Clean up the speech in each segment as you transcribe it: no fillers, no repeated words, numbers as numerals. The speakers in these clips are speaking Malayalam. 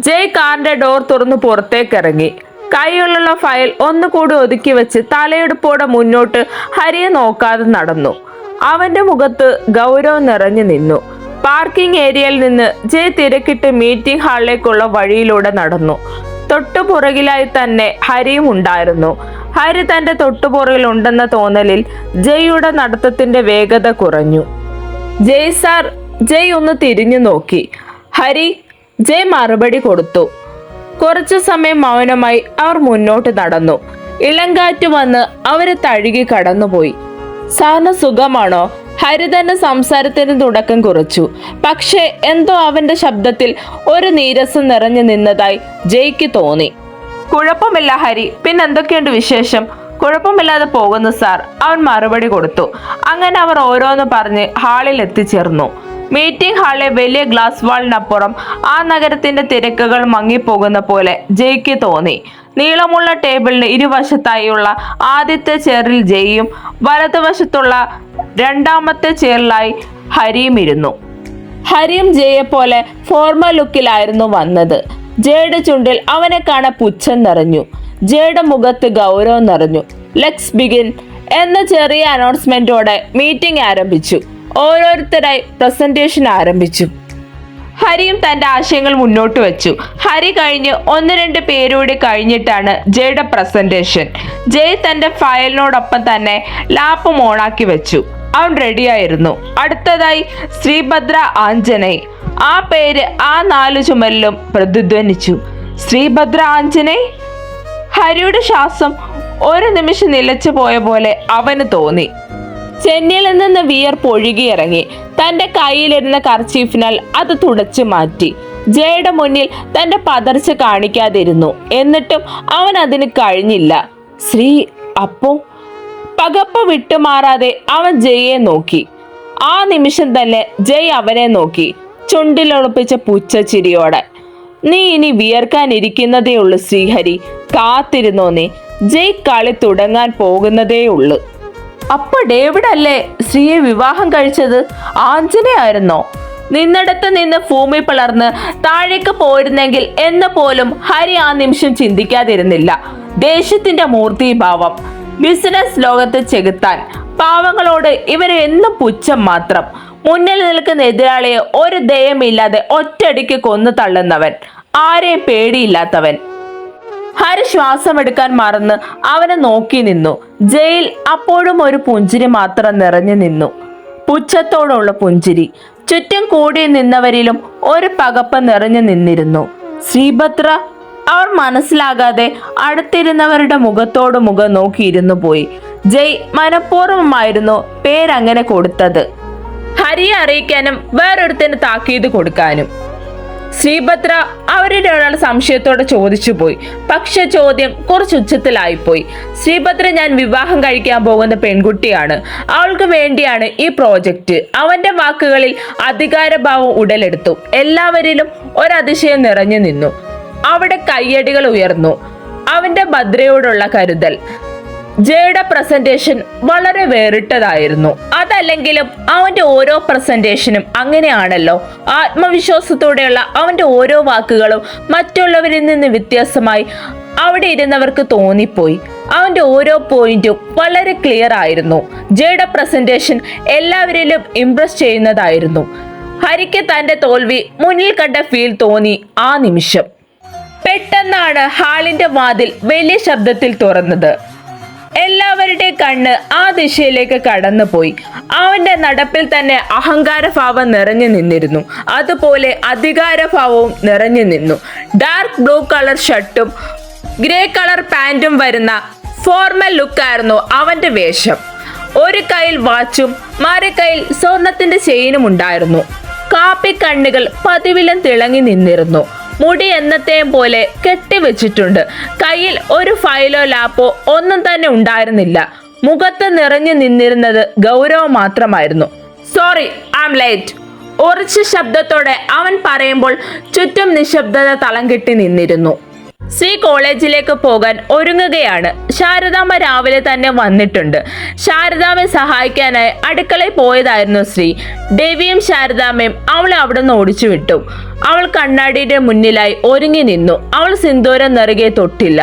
ജയ് കാറിന്റെ ഡോർ തുറന്ന് പുറത്തേക്കിറങ്ങി. കൈകളിലുള്ള ഫയൽ ഒന്നുകൂടി ഒതുക്കി വെച്ച് തലയെടുപ്പോടെ മുന്നോട്ട് ഹരിയെ നോക്കാതെ നടന്നു. അവന്റെ മുഖത്ത് ഗൗരവം നിറഞ്ഞു നിന്നു. പാർക്കിംഗ് ഏരിയയിൽ നിന്ന് ജയ് തിരക്കിട്ട് മീറ്റിംഗ് ഹാളിലേക്കുള്ള വഴിയിലൂടെ നടന്നു. തൊട്ടുപുറകിലായി തന്നെ ഹരിയും ഉണ്ടായിരുന്നു. ഹരി തന്റെ തൊട്ടുപുറകിൽ ഉണ്ടെന്ന തോന്നലിൽ ജയ്യുടെ നടത്തത്തിന്റെ വേഗത കുറഞ്ഞു. ജയ് സാർ. ജയ് ഒന്ന് തിരിഞ്ഞു നോക്കി. ഹരി. ജയ് മറുപടി കൊടുത്തു. കുറച്ചു സമയം മൗനമായി അവർ മുന്നോട്ട് നടന്നു. ഇളങ്കാറ്റ് വന്ന് അവരെ തഴുകി കടന്നുപോയി. സാറിന് സുഖമാണോ? ഹരി തന്നെ സംസാരത്തിന് തുടക്കം കുറിച്ചു. പക്ഷേ എന്തോ അവന്റെ ശബ്ദത്തിൽ ഒരു നീരസം നിറഞ്ഞു നിന്നതായി ജയ്ക്ക് തോന്നി. കുഴപ്പമില്ല ഹരി, പിന്നെന്തൊക്കെയുണ്ട് വിശേഷം? കുഴപ്പമില്ലാതെ പോകുന്നു സാർ, അവൻ മറുപടി കൊടുത്തു. അങ്ങനെ അവർ ഓരോന്ന് പറഞ്ഞ് ഹാളിൽ എത്തിച്ചേർന്നു. മീറ്റിംഗ് ഹാളിലെ വലിയ ഗ്ലാസ് വാളിനപ്പുറം ആ നഗരത്തിന്റെ തിരക്കുകൾ മങ്ങിപ്പോകുന്ന പോലെ ജയ്ക്ക് തോന്നി. നീളമുള്ള ടേബിളിന് ഇരുവശത്തായുള്ള ആദ്യത്തെ ചെയറിൽ ജയ്യും വലതുവശത്തുള്ള രണ്ടാമത്തെ ചെയറിലായി ഹരിയും ഇരുന്നു. ഹരിയും ജയെ പോലെ ഫോർമൽ ലുക്കിലായിരുന്നു വന്നത്. ജയുടെ ചുണ്ടിൽ അവനെ കാണാൻ പുച്ഛം നിറഞ്ഞു. ജയുടെ മുഖത്ത് ഗൗരവം നിറഞ്ഞു. ലെറ്റ്സ് ബിഗിൻ എന്ന ചെറിയ അനൗൺസ്മെന്റോടെ മീറ്റിംഗ് ആരംഭിച്ചു. ഓരോരുത്തരായി പ്രസന്റേഷൻ ആരംഭിച്ചു. ഹരിയും തന്റെ ആശയങ്ങൾ മുന്നോട്ട് വെച്ചു. ഹരി കഴിഞ്ഞ് ഒന്ന് രണ്ട് പേരൂടെ കഴിഞ്ഞിട്ടാണ് ജയുടെ പ്രസന്റേഷൻ. ജയ് തന്റെ ഫയലിനോടൊപ്പം തന്നെ ലാപ്പും ഓണാക്കി വെച്ചു. അവൻ റെഡിയായിരുന്നു. അടുത്തതായി ശ്രീഭദ്ര ആഞ്ജനേയ്. ആ പേര് ആ 4 ചുമരിലും പ്രതിധ്വനിച്ചു. ശ്രീഭദ്ര ആഞ്ജനേയ്. ഹരിയുടെ ശ്വാസം ഒരു നിമിഷം നിലച്ചു പോയ പോലെ അവന് തോന്നി. ചെന്നിയിൽ നിന്ന് വിയർപ്പ് ഒഴുകിയിറങ്ങി. തന്റെ കയ്യിലിരുന്ന കർച്ചീഫിനാൽ അത് തുടച്ചു മാറ്റി. ജയുടെ മുന്നിൽ തന്റെ പതർച്ച കാണിക്കാതിരുന്നു. എന്നിട്ടും അവൻ അതിന് കഴിഞ്ഞില്ല. ശ്രീ അപ്പോ? പകപ്പ വിട്ടുമാറാതെ അവൻ ജയെ നോക്കി. ആ നിമിഷം തന്നെ ജയ് അവനെ നോക്കി, ചുണ്ടിലൊളിപ്പിച്ച പുച്ഛച്ചിരിയോടെ. നീ ഇനി വിയർക്കാനിരിക്കുന്നതേ ഉള്ളു ശ്രീഹരി, കാത്തിരുന്നോ നീ. ജയ് കളി തുടങ്ങാൻ പോകുന്നതേ ഉള്ളു. അപ്പൊ ഡേവിഡ് അല്ലേ ശ്രീയെ വിവാഹം കഴിച്ചത്? ആഞ്ജനയായിരുന്നോ? നിന്നിടത്ത് നിന്ന് ഭൂമി പിളർന്ന് താഴേക്ക് പോയിരുന്നെങ്കിൽ എന്ന് പോലും ഹരി ആ നിമിഷം ചിന്തിക്കാതിരുന്നില്ല. ദേഷ്യത്തിന്റെ മൂർത്തിഭാവം. ബിസിനസ് ലോകത്ത് ചെകുത്താൻ. പാവങ്ങളോട് ഇവരെ എന്നും പുച്ഛം മാത്രം. മുന്നിൽ നിൽക്കുന്ന എതിരാളിയെ ഒരു ദയമില്ലാതെ ഒറ്റയടിക്ക് കൊന്നു തള്ളുന്നവൻ. ആരെയും പേടിയില്ലാത്തവൻ. ഹരി ശ്വാസമെടുക്കാൻ മറന്ന് അവനെ നോക്കി നിന്നു. ജയിൽ അപ്പോഴും ഒരു പുഞ്ചിരി മാത്രം നിറഞ്ഞു നിന്നു. പുച്ഛത്തോടുള്ള പുഞ്ചിരി. ചുറ്റും കൂടി നിന്നവരിലും ഒരു പകപ്പ് നിറഞ്ഞു നിന്നിരുന്നു. ശ്രീഭദ്ര. അവർ മനസ്സിലാകാതെ അടുത്തിരുന്നവരുടെ മുഖത്തോട് മുഖം നോക്കിയിരുന്നു പോയി. ജയ് മനഃപൂർവ്വമായിരുന്നു പേരങ്ങനെ കൊടുത്തത്. ഹരിയെ അറിയിക്കാനും വേറൊരുത്തിന് താക്കീത് കൊടുക്കാനും. ശ്രീഭദ്ര. അവരുടെ ഒരാൾ സംശയത്തോടെ ചോദിച്ചു പോയി. പക്ഷെ ചോദ്യം കുറച്ച് ഉച്ചത്തിലായിപ്പോയി. ശ്രീഭദ്ര ഞാൻ വിവാഹം കഴിക്കാൻ പോകുന്ന പെൺകുട്ടിയാണ്. അവൾക്ക് വേണ്ടിയാണ് ഈ പ്രോജക്റ്റ്. അവന്റെ വാക്കുകളിൽ അധികാരഭാവം ഉടലെടുത്തു. എല്ലാവരിലും ഒരതിശയം നിറഞ്ഞു നിന്നു. അവിടെ കയ്യടികൾ ഉയർന്നു. അവന്റെ ഭദ്രയോടുള്ള കരുതൽ. ജയുടെ പ്രസന്റേഷൻ വളരെ വേറിട്ടതായിരുന്നു. അതല്ലെങ്കിലും അവന്റെ ഓരോ പ്രസന്റേഷനും അങ്ങനെയാണല്ലോ. ആത്മവിശ്വാസത്തോടെയുള്ള അവന്റെ ഓരോ വാക്കുകളും മറ്റുള്ളവരിൽ നിന്ന് വ്യത്യാസമായി അവിടെ ഇരുന്നവർക്ക് തോന്നിപ്പോയി. അവന്റെ ഓരോ പോയിന്റും വളരെ ക്ലിയർ ആയിരുന്നു. ജയുടെ പ്രസന്റേഷൻ എല്ലാവരിലും ഇംപ്രസ് ചെയ്യുന്നതായിരുന്നു. ഹരിക്ക് തന്റെ തോൽവി മുന്നിൽ കണ്ട ഫീൽ തോന്നി ആ നിമിഷം. പെട്ടെന്നാണ് ഹാളിന്റെ വാതിൽ വലിയ ശബ്ദത്തിൽ തുറന്നത്. എല്ലാവരുടെ കണ്ണ് ആ ദിശയിലേക്ക് കടന്നുപോയി. അവന്റെ നടപ്പിൽ തന്നെ അഹങ്കാരഭാവം നിറഞ്ഞു നിന്നിരുന്നു. അതുപോലെ അധികാരഭാവവും നിറഞ്ഞു നിന്നു. ഡാർക്ക് ബ്ലൂ കളർ ഷർട്ടും ഗ്രേ കളർ പാന്റും വരുന്ന ഫോർമൽ ലുക്കായിരുന്നു അവന്റെ വേഷം. ഒരു കയ്യിൽ വാച്ചും മറു കയ്യിൽ സ്വർണത്തിന്റെ ചെയിനും ഉണ്ടായിരുന്നു. കാപ്പി കണ്ണുകൾ പതിവിലും തിളങ്ങി നിന്നിരുന്നു. മുടി എന്നത്തെയും പോലെ കെട്ടിവെച്ചിട്ടുണ്ട്. കയ്യിൽ ഒരു ഫയലോ ലാപ്പോ ഒന്നും തന്നെ ഉണ്ടായിരുന്നില്ല. മുഖത്ത് നിറഞ്ഞു നിന്നിരുന്നത് ഗൗരവം മാത്രമായിരുന്നു. Sorry, I am late. ഉറച്ച ശബ്ദത്തോടെ അവൻ പറയുമ്പോൾ ചുറ്റും നിശബ്ദത തളം കെട്ടി നിന്നിരുന്നു. ശ്രീ കോളേജിലേക്ക് പോകാൻ ഒരുങ്ങുകയാണ്. ശാരദാമ്മ രാവിലെ തന്നെ വന്നിട്ടുണ്ട്. ശാരദാമ്മയെ സഹായിക്കാനായി അടുക്കളയിൽ പോയതായിരുന്നു ശ്രീ. ദേവിയും ശാരദാമ്മയും അവളെ അവിടെ നിന്ന് ഓടിച്ചു വിട്ടു. അവൾ കണ്ണാടിയുടെ മുന്നിലായി ഒരുങ്ങി നിന്നു. അവൾ സിന്ദൂരം നിറകെ തൊട്ടില്ല.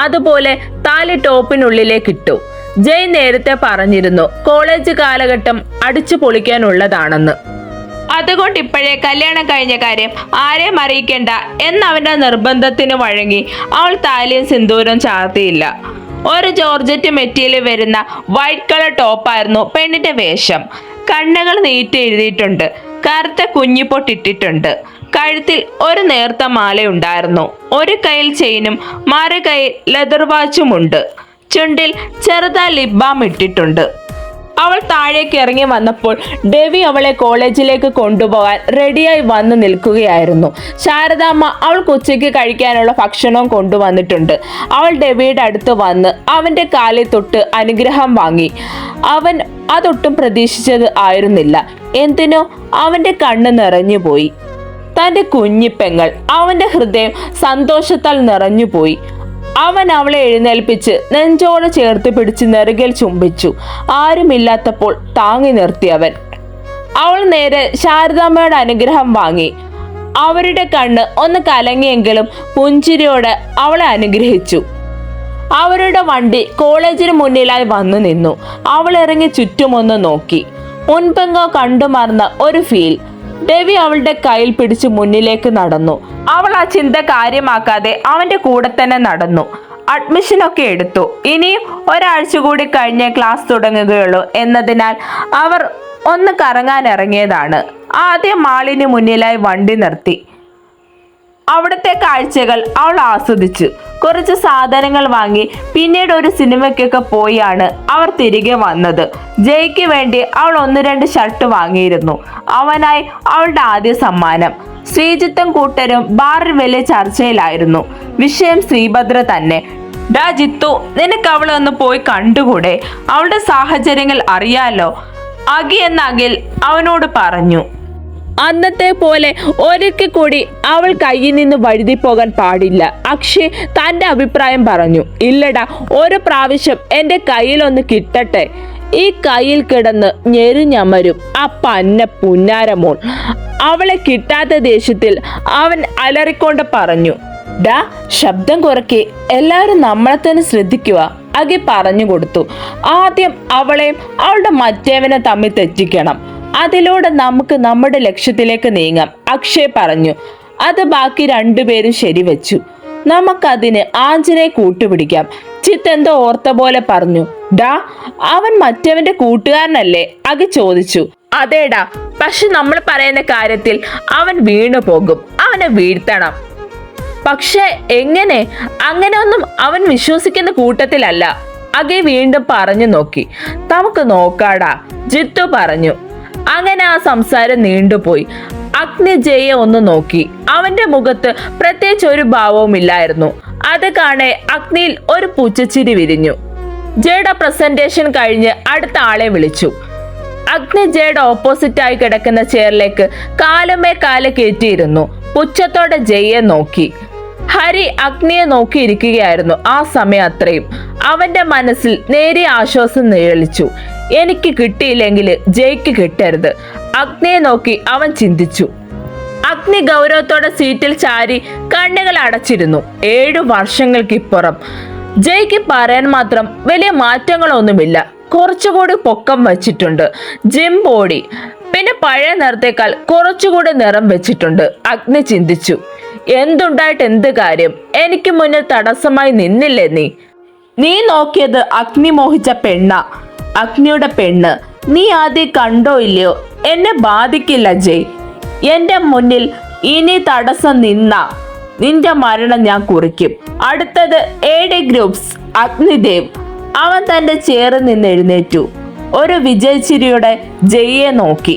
അതുപോലെ താലി ടോപ്പിനുള്ളിലേക്ക് ഇട്ടു. ജയ് നേരത്തെ പറഞ്ഞിരുന്നു കോളേജ് കാലഘട്ടം അടിച്ചു പൊളിക്കാനുള്ളതാണെന്ന്. അതുകൊണ്ട് ഇപ്പോഴേ കല്യാണം കഴിഞ്ഞ കാര്യം ആരെയും അറിയിക്കേണ്ട എന്നവന്റെ നിർബന്ധത്തിന് വഴങ്ങി അവൾ താലിയും സിന്ദൂരം ചാർത്തിയില്ല. ഒരു ജോർജറ്റ് മെറ്റീരിയൽ വരുന്ന വൈറ്റ് കളർ ടോപ്പായിരുന്നു പെണ്ണിന്റെ വേഷം. കണ്ണുകൾ നീട്ടി എഴുതിയിട്ടുണ്ട്. കറുത്ത കുഞ്ഞിപ്പൊട്ടിട്ടിട്ടുണ്ട്. കഴുത്തിൽ ഒരു നേർത്ത മാലയുണ്ടായിരുന്നു. ഒരു കയ്യിൽ ചെയിനും മറു കയ്യിൽ ലെതർ വാച്ചുമുണ്ട്. ചുണ്ടിൽ ചെറുതായി ലിപ് ബാം ഇട്ടിട്ടുണ്ട്. അവൾ താഴേക്ക് ഇറങ്ങി വന്നപ്പോൾ ദേവി അവളെ കോളേജിലേക്ക് കൊണ്ടുപോകാൻ റെഡിയായി വന്ന് നിൽക്കുകയായിരുന്നു. ശാരദാമ്മ അവൾക്ക് ഉച്ചയ്ക്ക് കഴിക്കാനുള്ള ഭക്ഷണവും കൊണ്ടുവന്നിട്ടുണ്ട്. അവൾ ദേവിയുടെ അടുത്ത് വന്ന് അവൻ്റെ കാലിൽ തൊട്ട് അനുഗ്രഹം വാങ്ങി. അവൻ അതൊട്ടും പ്രതീക്ഷിച്ചത് ആയിരുന്നില്ല. എന്തിനോ അവൻ്റെ കണ്ണ് നിറഞ്ഞുപോയി. തൻ്റെ കുഞ്ഞിപ്പെങ്ങൾ. അവൻ്റെ ഹൃദയം സന്തോഷത്താൽ നിറഞ്ഞുപോയി. അവൻ അവളെ എഴുന്നേൽപ്പിച്ച് നെഞ്ചോട് ചേർത്ത് പിടിച്ച് നെറുകയിൽ ചുംബിച്ചു. ആരുമില്ലാത്തപ്പോൾ താങ്ങി നിർത്തി അവൻ. അവൾ നേരെ ശാരദാമ്മയുടെ അനുഗ്രഹം വാങ്ങി. അവരുടെ കണ്ണ് ഒന്ന് കലങ്ങിയെങ്കിലും പുഞ്ചിരിയോടെ അവളെ അനുഗ്രഹിച്ചു. അവരുടെ വണ്ടി കോളേജിന് മുന്നിലായി വന്നു നിന്നു. അവൾ ഇറങ്ങി ചുറ്റുമൊന്ന് നോക്കി. മുൻപെങ്ങോ കണ്ടുമറന്ന ഒരു ഫീൽ. ദേവി അവളുടെ കയ്യിൽ പിടിച്ച് മുന്നിലേക്ക് നടന്നു. അവൾ ആ ചിന്ത കാര്യമാക്കാതെ അവന്റെ കൂടെ തന്നെ നടന്നു. അഡ്മിഷനൊക്കെ എടുത്തു. ഇനിയും ഒരാഴ്ച കൂടി കഴിഞ്ഞേ ക്ലാസ് തുടങ്ങുകയുള്ളൂ എന്നതിനാൽ അവർ ഒന്ന് കറങ്ങാൻ ഇറങ്ങിയതാണ്. ആദ്യം മാളിന് മുന്നിലായി വണ്ടി നിർത്തി. അവിടുത്തെ കാഴ്ചകൾ അവൾ ആസ്വദിച്ചു. കുറച്ച് സാധനങ്ങൾ വാങ്ങി പിന്നീട് ഒരു സിനിമയ്ക്കൊക്കെ പോയാണ് അവർ തിരികെ വന്നത്. ജയ്ക്ക് വേണ്ടി അവൾ 1-2 ഷർട്ട് വാങ്ങിയിരുന്നു. അവനായി അവളുടെ ആദ്യ സമ്മാനം. ശ്രീജിത്തും കൂട്ടരും ബാറിൽ വലിയ ചർച്ചയിലായിരുന്നു. വിഷയം ശ്രീഭദ്ര തന്നെ. ഡാ ജിത്തു, നിനക്ക് അവളെ ഒന്ന് പോയി കണ്ടുകൂടെ? അവളുടെ സാഹചര്യങ്ങൾ അറിയാലോ, അഖി എന്ന അഖിൽ അവനോട് പറഞ്ഞു. അന്നത്തെ പോലെ ഒരിക്കൽ കൂടി അവൾ കയ്യിൽ നിന്ന് വഴുതി പോകാൻ പാടില്ല. അക്ഷയ് തൻ്റെ അഭിപ്രായം പറഞ്ഞു. ഇല്ലടാ, ഒരു പ്രാവശ്യം എൻ്റെ കയ്യിലൊന്ന് കിട്ടട്ടെ. ഈ കയ്യിൽ കിടന്ന് ഞെരിഞ്ഞമരും ആ പന്ന പുന്നാരമോൾ. അവളെ കിട്ടാത്ത ദേഷ്യത്തിൽ അവൻ അലറിക്കൊണ്ട് പറഞ്ഞു. ഡാ, ശബ്ദം കുറയ്ക്ക്, എല്ലാവരും നമ്മളെ തന്നെ ശ്രദ്ധിക്കുക. അഖി പറഞ്ഞു കൊടുത്തു. ആദ്യം അവളെയും അവളുടെ മറ്റേവനെ തമ്മിൽ തെറ്റിക്കണം. അതിലൂടെ നമുക്ക് നമ്മുടെ ലക്ഷ്യത്തിലേക്ക് നീങ്ങാം, അക്ഷയ് പറഞ്ഞു. അത് ബാക്കി രണ്ടുപേരും ശരിവെച്ചു. നമുക്കതിന് ആഞ്ജനെ കൂട്ടുപിടിക്കാം. ചിത്ത് എന്തോ ഓർത്ത പോലെ പറഞ്ഞു. ഡാ, അവൻ മറ്റവന്റെ കൂട്ടുകാരനല്ലേ? അഖി ചോദിച്ചു. അതേടാ, പക്ഷെ നമ്മൾ പറയുന്ന കാര്യത്തിൽ അവൻ വീണു പോകും. അവനെ വീഴ്ത്തണം. പക്ഷെ എങ്ങനെ? അങ്ങനെ ഒന്നും അവൻ വിശ്വസിക്കുന്ന കൂട്ടത്തിലല്ല. അഖി വീണ്ടും പറഞ്ഞു നോക്കി. നമുക്ക് നോക്കാടാ, ജിത്തു പറഞ്ഞു. അങ്ങനെ ആ സംസാരം നീണ്ടുപോയി. അഗ്നി ജയെ ഒന്ന് നോക്കി. അവന്റെ മുഖത്ത് പ്രത്യേകിച്ച് ഒരു ഭാവവുമില്ലായിരുന്നു. അത് കാണെ അഗ്നിയിൽ ഒരു പുച്ഛച്ചിരി വിരിഞ്ഞു. ജയുടെ പ്രസന്റേഷൻ കഴിഞ്ഞ് അടുത്ത ആളെ വിളിച്ചു. അഗ്നി ജയുടെ ഓപ്പോസിറ്റായി കിടക്കുന്ന ചെയറിലേക്ക് കാലുമേ കാല് കയറ്റിയിരുന്നു. പുച്ഛത്തോടെ ജയെ നോക്കി. ഹരി അഗ്നിയെ നോക്കിയിരിക്കുകയായിരുന്നു ആ സമയം അത്രയും. അവന്റെ മനസ്സിൽ നേരിയ ആശ്വാസം നിഴലിച്ചു. എനിക്ക് കിട്ടിയില്ലെങ്കിൽ ജയ്ക്ക് കിട്ടരുത്. അഗ്നിയെ നോക്കി അവൻ ചിന്തിച്ചു. അഗ്നി ഗൗരവത്തോടെ സീറ്റിൽ ചാരി കണ്ണുകൾ അടച്ചിരുന്നു. 7 വർഷങ്ങൾക്കിപ്പുറം ജയ്ക്ക് പറയാൻ മാത്രം വലിയ മാറ്റങ്ങളൊന്നുമില്ല. കുറച്ചുകൂടി പൊക്കം വച്ചിട്ടുണ്ട്. Gym body. പിന്നെ പഴയ നിറത്തേക്കാൾ കുറച്ചുകൂടി നിറം വെച്ചിട്ടുണ്ട്. അഗ്നി ചിന്തിച്ചു. എന്തുണ്ടായിട്ട് എന്ത് കാര്യം? എനിക്ക് മുന്നിൽ തടസ്സമായി നിന്നില്ലേ നീ നോക്കിയത് അഗ്നി മോഹിച്ച പെണ്ണ, അഗ്നിയുടെ പെണ്ണ്. നീ ആദ്യം കണ്ടോ ഇല്ലയോ? എന്നെ ബാധിക്കില്ല ജയ്. എന്റെ മുന്നിൽ ഇനി തടസ്സം നിന്റെ മരണം ഞാൻ കുറിക്കും. അടുത്തത് AD ഗ്രൂപ്പ്സ് അഗ്നിദേവ്. അവൻ തന്റെ ചെയറിൽ നിന്ന് എഴുന്നേറ്റു. ഒരു വിജയച്ചിരിയുടെ ജയ്യെ നോക്കി.